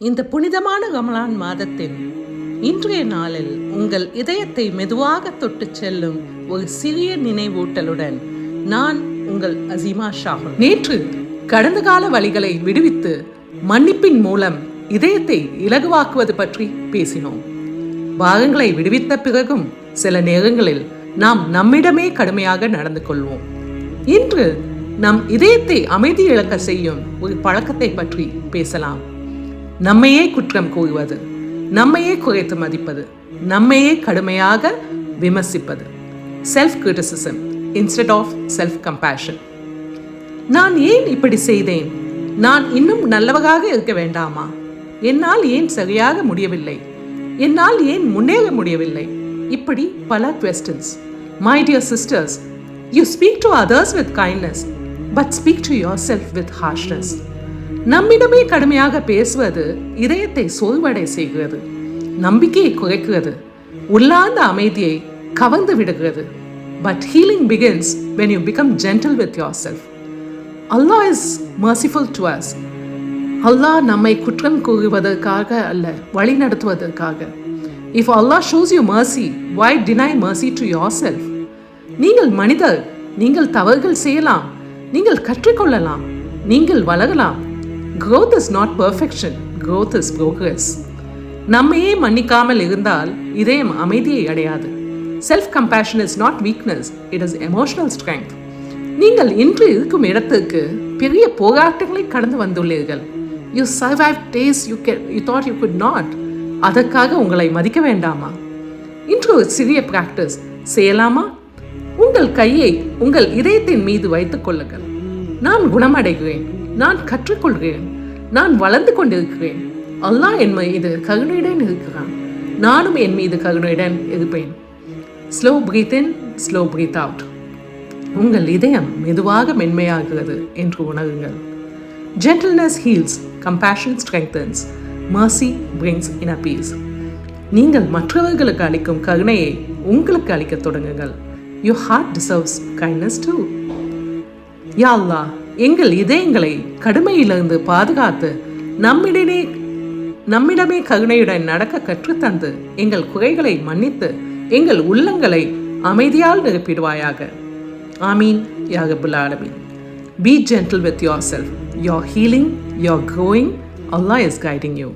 இந்த புனிதமான ரமலான் மாதத்தின் இன்றைய நாளில் உங்கள் இதயத்தை மெதுவாக தொட்டுச் செல்லும் ஒரு சிறிய நினைவூட்டலுடன் நான் உங்கள் அசீமா ஷாகுல். நேற்று கடந்த கால வழிகளை விடுவித்து மன்னிப்பின் மூலம் இதயத்தை இலகுவாக்குவது பற்றி பேசினோம். பாகங்களை விடுவித்த பிறகும் சில நேரங்களில் நாம் நம்மிடமே கடுமையாக நடந்து கொள்வோம். இன்று நம் இதயத்தை அமைதி இழக்க செய்யும் ஒரு பழக்கத்தை பற்றி பேசலாம். நம்மையே குற்றம் கூறுவது, நம்மையே குறைத்து மதிப்பது, நம்மையே கடுமையாக விமர்சிப்பது. Self criticism instead of self compassion. நான் ஏன் இப்படி செய்தேன்? நான் இன்னும் நல்லவராக இருக்க வேண்டாமா? என்னால் ஏன் சரியாக முடியவில்லை? என்னால் ஏன் முன்னேற முடியவில்லை? இப்படி பல questions. My dear sisters, you speak to others with kindness, but speak to yourself with harshness. நம்மிடமே கடுமையாக பேசுவது இதயத்தை சோர்வடை செய்கிறது, நம்பிக்கையை குறைக்கிறது, உள்ளார்ந்த அமைதியை கவர்ந்து விடுகிறது. But healing begins when you become gentle with yourself. Allah is merciful to us. Allah நம்மை குற்றம் கூறுவதற்காக அல்ல, வழி நடத்துவதற்காக. If Allah shows you mercy, why deny mercy to yourself? நீங்கள் மனிதர், நீங்கள் தவறுகள் செய்யலாம், நீங்கள் கற்றுக்கொள்ளலாம், நீங்கள் வளரலாம். Growth is not perfection, growth is progress. நம்மையே மன்னிக்காமல் இருந்தால் இதயம் அமைதியை அடையாது. Self compassion is not weakness, it is emotional strength. நீங்கள் இன்று இருக்கும் இடத்துக்கு பெரிய போராட்டங்களை கடந்து வந்துள்ளீர்கள். You survived days you thought you could not. அதற்காக உங்களை மதிக்க வேண்டாமா? இன்று ஒரு சிறிய பிராக்டிஸ் செய்யலாமா? உங்கள் கையை உங்கள் இதயத்தின் மீது வைத்துக் கொள்ளுங்கள். நான் குணமடைகிறேன், நான் கற்றுக்கொள்கிறேன், நான் வளர்ந்து கொண்டிருக்கிறேன். அல்லாஹ் என் மீது கருணையுடன் இருக்கிறான், நானும் என் மீது கருணையுடன் இருப்பேன். ஸ்லோ பிரீத் இன், ஸ்லோ பிரீத் அவுட். உங்கள் இதயம் மெதுவாக மென்மையாகிறது என்று உணருங்கள். Gentleness heals, compassion strengthens, mercy brings inner peace. நீங்கள் மற்றவர்களுக்கு அளிக்கும் கருணையை உங்களுக்கு அளிக்க தொடங்குங்கள். Your heart deserves kindness too. யா அல்லாஹ், எங்கள் இதயங்களை கடுமையிலிருந்து பாதுகாத்து நம்மிடமே கருணையுடன் நடக்க கற்றுத்தந்து எங்கள் குறைகளை மன்னித்து எங்கள் உள்ளங்களை அமைதியால் நிரப்பிடுவாயாக. ஆமீன் யா ரப்பல் ஆலமீன். Be gentle with yourself. You're healing, you're growing. Allah is guiding you.